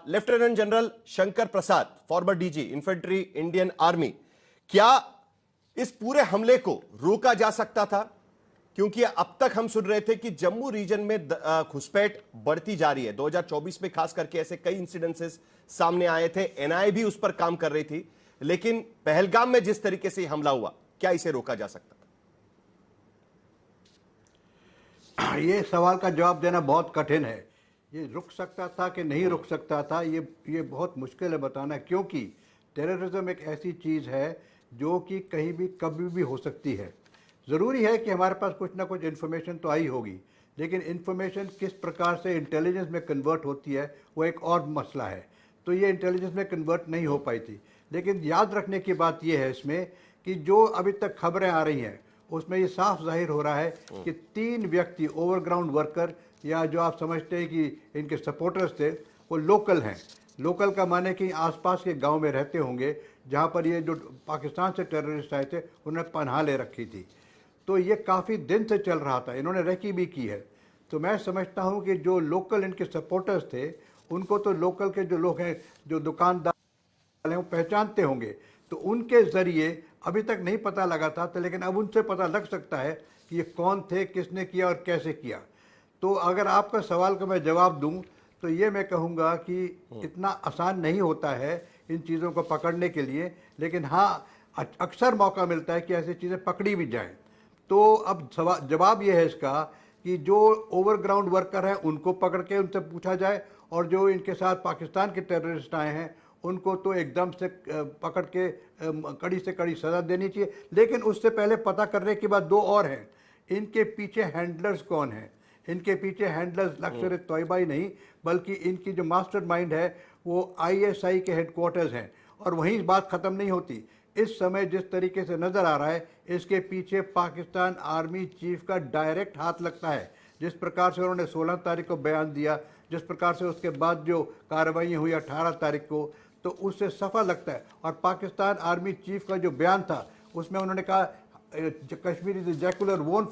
Lieutenant general Shankar Prasad, former DG infantry Indian army, क्या इस पूरे हमले को रोका जा सकता था? क्योंकि अब तक हम सुन रहे थे कि जम्मू रीजन में घुसपैठ बढ़ती जा रही है। 2024 में खास करके ऐसे कई इंसिडेंसेस सामने आए थे, एनआईए भी उस पर काम कर रही थी, लेकिन पहलगाम में जिस तरीके से हमला हुआ, क्या इसे रोका जा सकता था? ये सवाल का जवाब देना बहुत कठिन है। ये रुक सकता था कि नहीं रुक सकता था, ये बहुत मुश्किल है बताना, क्योंकि टेररिज्म एक ऐसी चीज़ है जो कि कहीं भी कभी भी हो सकती है। ज़रूरी है कि हमारे पास कुछ ना कुछ इन्फॉर्मेशन तो आई होगी, लेकिन इन्फॉर्मेशन किस प्रकार से इंटेलिजेंस में कन्वर्ट होती है वो एक और मसला है। तो ये इंटेलिजेंस में कन्वर्ट नहीं हो पाई थी। लेकिन याद रखने की बात यह है इसमें कि जो अभी तक खबरें आ रही हैं उसमें ये साफ जाहिर हो रहा है कि 3 व्यक्ति ओवरग्राउंड वर्कर, या जो आप समझते हैं कि इनके सपोर्टर्स थे, वो लोकल हैं। लोकल का माने कि आसपास के गांव में रहते होंगे जहां पर ये जो पाकिस्तान से टेररिस्ट आए थे उन्होंने पनाह ले रखी थी। तो ये काफ़ी दिन से चल रहा था, इन्होंने रेकी भी की है। तो मैं समझता हूं कि जो लोकल इनके सपोर्टर्स थे उनको तो लोकल के जो लोग हैं, जो दुकानदार हैं, वो पहचानते होंगे, तो उनके ज़रिए अभी तक नहीं पता लगा था, तो लेकिन अब उनसे पता लग सकता है कि ये कौन थे, किसने किया और कैसे किया। तो अगर आपका सवाल का मैं जवाब दूं तो ये मैं कहूँगा कि इतना आसान नहीं होता है इन चीज़ों को पकड़ने के लिए, लेकिन हाँ अक्सर मौका मिलता है कि ऐसी चीज़ें पकड़ी भी जाएं। तो अब जवाब ये है इसका कि जो ओवरग्राउंड वर्कर हैं उनको पकड़ के उनसे पूछा जाए, और जो इनके साथ पाकिस्तान के टेररिस्ट आए हैं उनको तो एकदम से पकड़ के कड़ी से कड़ी सज़ा देनी चाहिए। लेकिन उससे पहले पता करने की बात 2 और हैं, इनके पीछे हैंडलर्स कौन हैं। इनके पीछे हैंडलर्स लश्कर तोयबा ही नहीं, बल्कि इनकी जो मास्टरमाइंड है वो आईएसआई के हेडक्वार्टर्स हैं। और वहीं बात ख़त्म नहीं होती। इस समय जिस तरीके से नज़र आ रहा है, इसके पीछे पाकिस्तान आर्मी चीफ का डायरेक्ट हाथ लगता है। जिस प्रकार से उन्होंने 16 तारीख को बयान दिया, जिस प्रकार से उसके बाद जो कार्रवाई हुई 18 तारीख को, तो उससे सफा लगता है। और पाकिस्तान आर्मी चीफ का जो बयान था उसमें उन्होंने कहा कश्मीर इज द जैकुलर वोन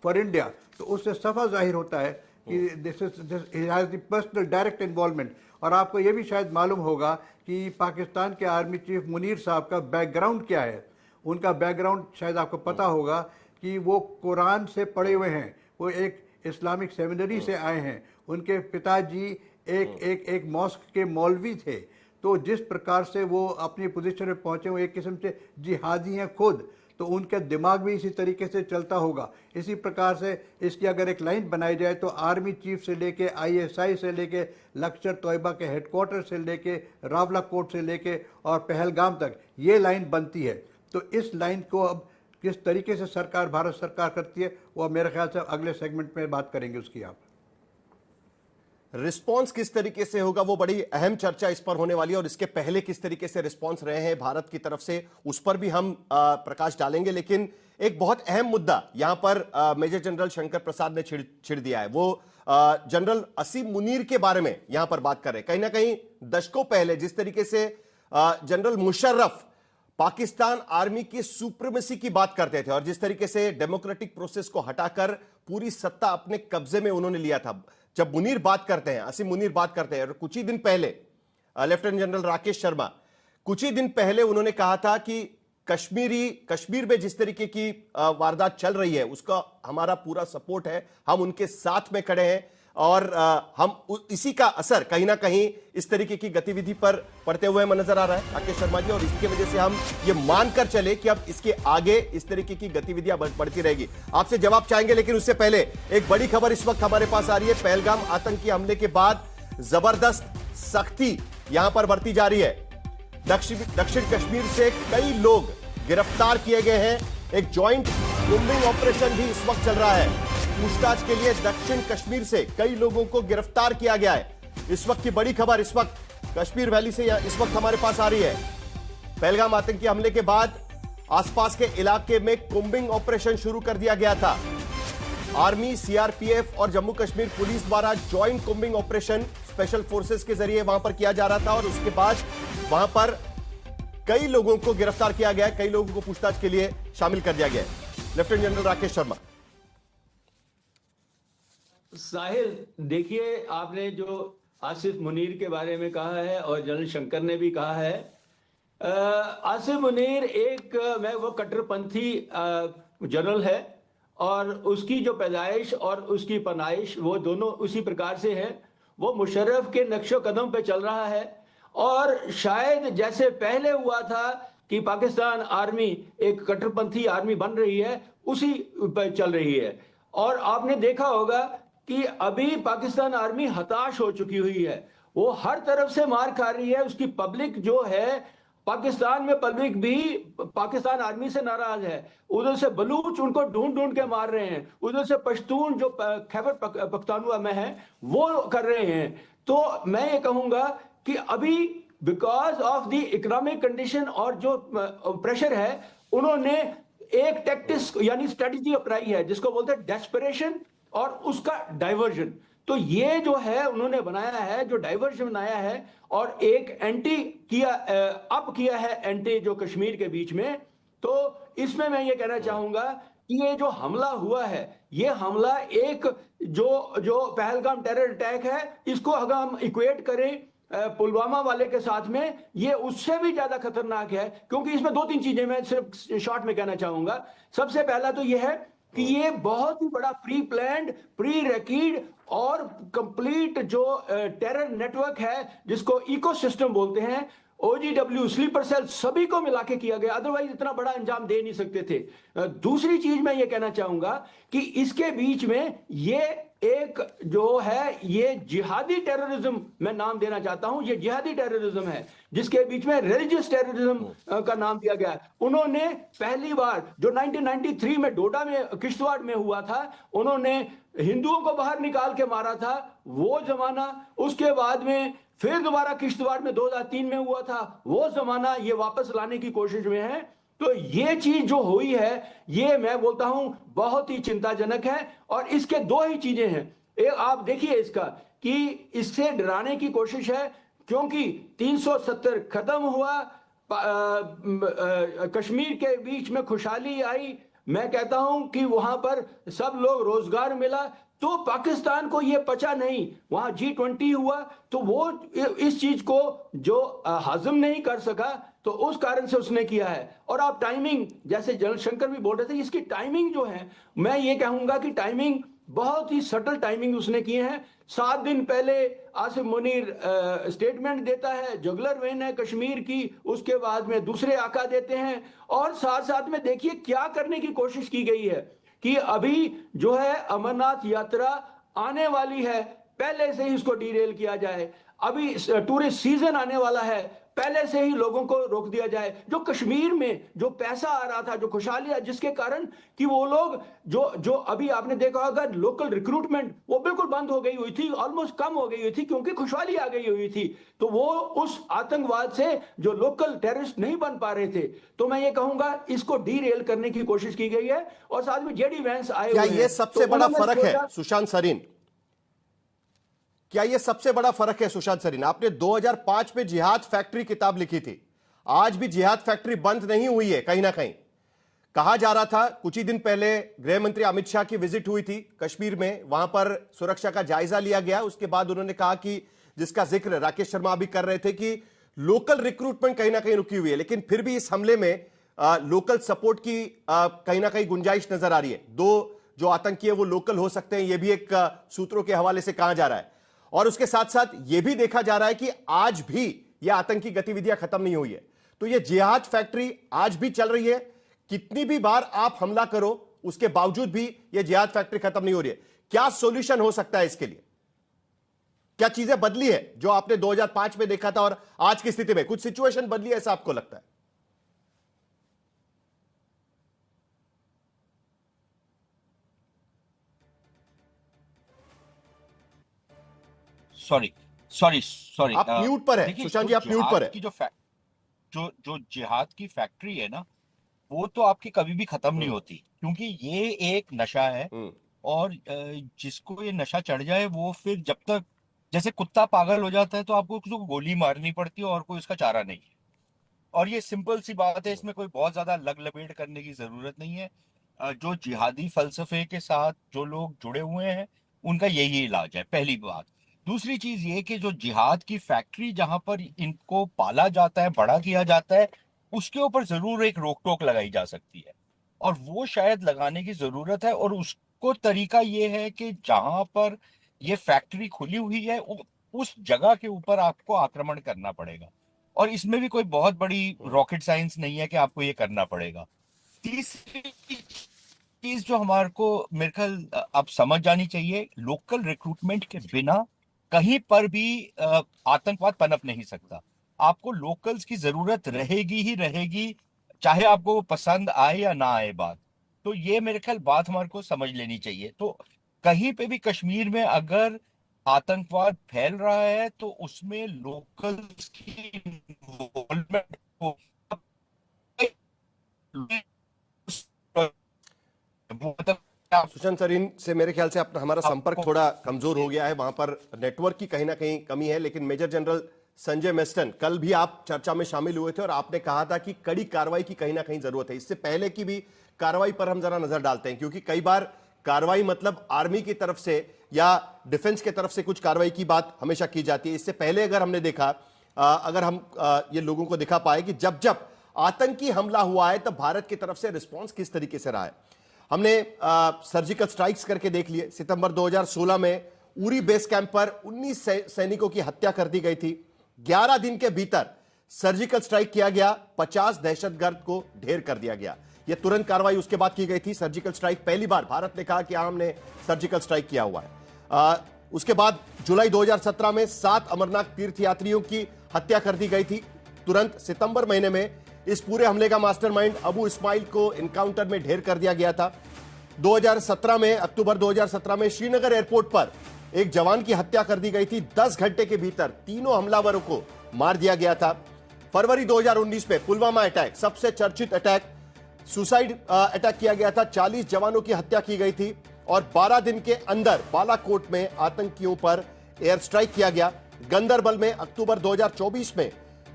फॉर इंडिया, तो उससे सफा जाहिर होता है कि this has the personal direct involvement. और आपको ये भी शायद मालूम होगा कि पाकिस्तान के आर्मी चीफ मुनीर साहब का बैकग्राउंड क्या है। उनका बैकग्राउंड शायद आपको पता होगा कि वो कुरान से पढ़े हुए हैं, वो एक इस्लामिक सेमिनरी से आए हैं। उनके पिताजी एक मॉस्क के मौलवी थे। तो जिस प्रकार से वो अपनी पोजीशन में पहुंचे, वो एक किस्म से जिहादी हैं खुद, तो उनका दिमाग भी इसी तरीके से चलता होगा। इसी प्रकार से इसकी अगर एक लाइन बनाई जाए तो आर्मी चीफ से लेके आईएसआई से लेके लश्कर तोयबा के हेडक्वार्टर से लेके रावला कोट से लेके और पहलगाम तक ये लाइन बनती है। तो इस लाइन को अब किस तरीके से सरकार, भारत सरकार करती है, वो मेरे ख्याल से अगले सेगमेंट में बात करेंगे उसकी। आप रिस्पांस किस तरीके से होगा, वो बड़ी अहम चर्चा इस पर होने वाली है। और इसके पहले किस तरीके से रिस्पांस रहे हैं भारत की तरफ से, उस पर भी हम प्रकाश डालेंगे। लेकिन एक बहुत अहम मुद्दा यहां पर मेजर जनरल शंकर प्रसाद ने छिड़ दिया है, वो जनरल असीम मुनीर के बारे में यहां पर बात कर रहे हैं। कहीं ना कहीं दशकों पहले जिस तरीके से जनरल मुशर्रफ पाकिस्तान आर्मी की सुप्रीमेसी की बात करते थे और जिस तरीके से डेमोक्रेटिक प्रोसेस को हटाकर पूरी सत्ता अपने कब्जे में उन्होंने लिया था, जब मुनीर बात करते हैं, असीम मुनीर बात करते हैं, और कुछ ही दिन पहले लेफ्टिनेंट जनरल राकेश शर्मा, कुछ ही दिन पहले उन्होंने कहा था कि कश्मीर में जिस तरीके की वारदात चल रही है उसका हमारा पूरा सपोर्ट है, हम उनके साथ में खड़े हैं और हम इसी का असर कहीं ना कहीं इस तरीके की गतिविधि पर पड़ते हुए हमें नजर आ रहा है राकेश शर्मा जी। और इसकी वजह से हम ये मानकर चले कि अब इसके आगे इस तरीके की गतिविधियां बढ़ती रहेगी। आपसे जवाब चाहेंगे, लेकिन उससे पहले एक बड़ी खबर इस वक्त हमारे पास आ रही है। पहलगाम आतंकी हमले के बाद जबरदस्त सख्ती यहां पर बढ़ती जा रही है। दक्षिण कश्मीर से कई लोग गिरफ्तार किए गए हैं। एक ज्वाइंट कूंबिंग ऑपरेशन भी इस वक्त चल रहा है। पूछताछ के लिए दक्षिण कश्मीर से कई लोगों को गिरफ्तार किया गया है। इस वक्त की बड़ी खबर इस वक्त कश्मीर वैली से इस वक्त हमारे पास आ रही है। पहलगाम आतंकी हमले के बाद आसपास के इलाके में कूंबिंग ऑपरेशन शुरू कर दिया गया था। आर्मी, सीआरपीएफ और जम्मू कश्मीर पुलिस द्वारा ज्वाइंट कूंबिंग ऑपरेशन स्पेशल फोर्सेस के जरिए वहां पर किया जा रहा था और उसके बाद वहां पर कई लोगों को गिरफ्तार किया गया है, कई लोगों को पूछताछ के लिए शामिल कर दिया गया है। Lieutenant general Rakesh Sharma. साहिल, देखिए, आपने जो आसिफ मुनीर के बारे में कहा है और जनरल शंकर ने भी कहा है। आसिफ मुनीर एक मैं वो कट्टरपंथी जनरल है और उसकी जो पैदाइश और उसकी पैदाइश वो दोनों उसी प्रकार से है। वो मुशर्रफ के नक्शो कदम पे चल रहा है और शायद जैसे पहले हुआ था कि पाकिस्तान आर्मी एक कट्टरपंथी आर्मी बन रही है, उसी पर चल रही है। और आपने देखा होगा कि अभी पाकिस्तान आर्मी हताश हो चुकी हुई है, वो हर तरफ से मार खा रही है। उसकी पब्लिक जो है, पाकिस्तान में पब्लिक भी पाकिस्तान आर्मी से नाराज है। उधर से बलूच उनको ढूंढ ढूंढ के मार रहे हैं, उधर से पश्तून जो खैबर पख्तूनख्वा में है वो कर रहे हैं। तो मैं ये कहूंगा कि अभी because of the economic condition और जो प्रेशर है, उन्होंने एक टैक्टिक्स यानी स्ट्रेटजी अपनाई है जिसको बोलते हैं डेस्परेशन और उसका डाइवर्जन। तो ये जो है उन्होंने बनाया है, जो डाइवर्जन बनाया है और एक एंटी किया अप किया है एंटी जो कश्मीर के बीच में। तो इसमें मैं ये कहना चाहूंगा कि ये जो हमला हुआ है, ये हमला एक जो जो पहलगाम टेरर अटैक है, इसको अगर हम इक्वेट करें पुलवामा वाले के साथ में, ये उससे भी ज्यादा खतरनाक है। क्योंकि इसमें दो तीन चीजें मैं सिर्फ शॉर्ट में कहना चाहूंगा। सबसे पहला तो ये है कि ये बहुत ही बड़ा प्री प्लान्ड, प्री रेकीड और कंप्लीट जो टेरर नेटवर्क है जिसको इकोसिस्टम बोलते हैं, ओजीडब्ल्यू, स्लीपर सेल, सभी को मिला के किया गया, अदरवाइज इतना बड़ा अंजाम दे नहीं सकते थे। दूसरी चीज मैं ये कहना चाहूंगा कि इसके बीच में ये एक जो है ये जिहादी टेररिज्म मैं नाम देना चाहता हूं, ये जिहादी टेररिज्म है जिसके बीच में रिलीजियस टेररिज्म का नाम दिया गया है। उन्होंने पहली बार जो 1993 में डोडा में किश्तवाड़ में हुआ था, उन्होंने हिंदुओं को बाहर निकाल के मारा था, वो जमाना। उसके बाद में फिर दोबारा किश्तवाड़ में 2003 में हुआ था, वो जमाना ये वापस लाने की कोशिश में है। तो ये चीज जो हुई है, ये मैं बोलता हूं बहुत ही चिंताजनक है। और इसके दो ही चीजें हैं, एक आप देखिए इसका कि इससे डराने की कोशिश है क्योंकि 370 खत्म हुआ, कश्मीर के बीच में खुशहाली आई, मैं कहता हूं कि वहां पर सब लोग रोजगार मिला। तो पाकिस्तान को यह पचा नहीं, वहां G20 हुआ तो वो इस चीज को जो हजम नहीं कर सका, तो उस कारण से उसने किया है। और आप टाइमिंग, जैसे जनरल शंकर भी बोल रहे थे, इसकी टाइमिंग जो है, मैं ये कहूंगा कि टाइमिंग बहुत ही सटल टाइमिंग उसने किए हैं। 7 दिन पहले आसिफ मुनीर स्टेटमेंट देता है, जुगलर वेन है कश्मीर की, उसके बाद में दूसरे आका देते हैं। और साथ साथ में देखिए क्या करने की कोशिश की गई है कि अभी जो है अमरनाथ यात्रा आने वाली है, पहले से ही इसको डीरेल किया जाए। अभी टूरिस्ट सीजन आने वाला है, पहले से ही लोगों को रोक दिया जाए। जो कश्मीर में जो पैसा आ रहा था, जो खुशहाली, जिसके कारण कि वो लोग जो जो अभी आपने देखा होगा लोकल रिक्रूटमेंट वो बिल्कुल बंद हो गई हुई थी, ऑलमोस्ट कम हो गई हुई थी क्योंकि खुशहाली आ गई हुई थी। तो वो उस आतंकवाद से जो लोकल टेररिस्ट नहीं बन पा रहे थे, तो मैं ये कहूंगा इसको डीरेल करने की कोशिश की गई है। और साथ में जेडी वैंस आए क्या हुए ये हैं, सबसे तो बड़ा उन्होंने फर्क है सोचा- सुशांत सरीन? क्या ये सबसे बड़ा फर्क है सुशांत सरीन? आपने 2005 में जिहाद फैक्ट्री किताब लिखी थी, आज भी जिहाद फैक्ट्री बंद नहीं हुई है। कहीं ना कहीं कहा जा रहा था, कुछ ही दिन पहले गृह मंत्री अमित शाह की विजिट हुई थी कश्मीर में, वहां पर सुरक्षा का जायजा लिया गया। उसके बाद उन्होंने कहा कि जिसका जिक्र राकेश शर्मा भी कर रहे थे कि लोकल रिक्रूटमेंट कहीं ना कहीं रुकी हुई है, लेकिन फिर भी इस हमले में लोकल सपोर्ट की कहीं ना कहीं गुंजाइश नजर आ रही है। दो जो आतंकी है वो लोकल हो सकते हैं, यह भी एक सूत्रों के हवाले से कहा जा रहा है। और उसके साथ साथ यह भी देखा जा रहा है कि आज भी यह आतंकी गतिविधियां खत्म नहीं हुई है। तो यह जिहाद फैक्ट्री आज भी चल रही है, कितनी भी बार आप हमला करो उसके बावजूद भी यह जिहाद फैक्ट्री खत्म नहीं हो रही है। क्या सॉल्यूशन हो सकता है इसके लिए? क्या चीजें बदली है जो आपने 2005 में देखा था और आज की स्थिति में कुछ सिचुएशन बदली है, ऐसा आपको लगता है? सॉरी सॉरी सॉरी आप म्यूट पर है देखिए, सुशांत जी, जो आप म्यूट पर जिहाद है। की जो जिहाद की फैक्ट्री है ना, वो तो आपकी कभी भी खत्म नहीं होती, क्योंकि ये एक नशा है। और जिसको ये नशा चढ़ जाए वो फिर जब तक, जैसे कुत्ता पागल हो जाता है तो आपको उसको गोली मारनी पड़ती है और कोई उसका चारा नहीं है। और ये सिंपल सी बात है, इसमें कोई बहुत ज्यादा लग लपेट करने की जरूरत नहीं है। जो जिहादी फलसफे के साथ जो लोग जुड़े हुए हैं, उनका यही इलाज है, पहली बात। दूसरी चीज ये कि जो जिहाद की फैक्ट्री जहां पर इनको पाला जाता है, बड़ा किया जाता है, उसके ऊपर जरूर एक रोक टोक लगाई जा सकती है, और वो शायद लगाने की जरूरत है। और उसको तरीका ये है कि जहां पर ये फैक्ट्री खुली हुई है उस जगह के ऊपर आपको आक्रमण करना पड़ेगा, और इसमें भी कोई बहुत बड़ी रॉकेट साइंस नहीं है कि आपको ये करना पड़ेगा। तीसरी चीज जो हमारे को मेरे ख्याल अब समझ जानी चाहिए, लोकल रिक्रूटमेंट के बिना कहीं पर भी आतंकवाद पनप नहीं सकता। आपको लोकल्स की जरूरत रहेगी ही रहेगी, चाहे आपको वो पसंद आए या ना आए बात। तो ये मेरे ख्याल बात हमारे को समझ लेनी चाहिए। तो कहीं पे भी कश्मीर में अगर आतंकवाद फैल रहा है तो उसमें लोकल्स की इन्वॉल्वमेंट हो, वो मतलब सुशांत सर, इनसे मेरे ख्याल से अपना हमारा संपर्क आपको थोड़ा कमजोर हो गया है, वहां पर नेटवर्क की कहीं ना कहीं कमी है। लेकिन मेजर जनरल संजय मेस्टन, कल भी आप चर्चा में शामिल हुए थे और आपने कहा था कि कड़ी कार्रवाई की कहीं ना कहीं जरूरत है। इससे पहले की भी कार्रवाई पर हम जरा नजर डालते हैं, क्योंकि कई बार कार्रवाई मतलब आर्मी की तरफ से या डिफेंस की तरफ से कुछ कार्रवाई की बात हमेशा की जाती है। इससे पहले अगर हमने देखा, अगर हम ये लोगों को दिखा पाए कि जब जब आतंकी हमला हुआ है तब भारत की तरफ से रिस्पॉन्स किस तरीके से रहा है। हमने सर्जिकल स्ट्राइक्स करके देख लिए। सितंबर 2016 में उरी बेस कैंप पर 19 सैनिकों की हत्या कर दी गई थी। 11 दिन के भीतर सर्जिकल स्ट्राइक किया गया, 50 दहशतगर्द को ढेर कर दिया गया। यह तुरंत कार्रवाई उसके बाद की गई थी। सर्जिकल स्ट्राइक पहली बार भारत ने कहा कि हमने सर्जिकल स्ट्राइक किया हुआ है। उसके बाद जुलाई 2017 में 7 अमरनाथ तीर्थयात्रियों की हत्या कर दी गई थी। तुरंत सितंबर महीने में इस पूरे हमले का मास्टरमाइंड अबू इस्माइल को एनकाउंटर में ढेर कर दिया गया था। 2017 में, अक्टूबर 2017 में श्रीनगर एयरपोर्ट पर एक जवान की हत्या कर दी गई थी। 10 घंटे के भीतर तीनों हमलावरों को मार दिया गया था। फरवरी 2019 में पुलवामा अटैक, सबसे चर्चित अटैक, सुसाइड अटैक किया गया था। 40 जवानों की हत्या की गई थी और 12 दिन के अंदर बालाकोट में आतंकियों पर एयर स्ट्राइक किया गया। गंदरबल में अक्टूबर 2024 में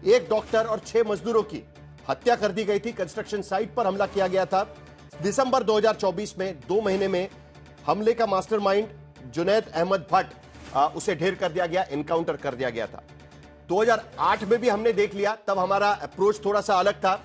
एक डॉक्टर और 6 मजदूरों की हत्या कर दी गई थी। कंस्ट्रक्शन साइट पर हमला किया गया था। दिसंबर 2024 में 2 महीने में हमले का मास्टरमाइंड जुनैद अहमद भट्ट, उसे ढेर कर दिया गया, एनकाउंटर कर दिया गया था। 2008 में भी हमने देख लिया, तब हमारा अप्रोच थोड़ा सा अलग था।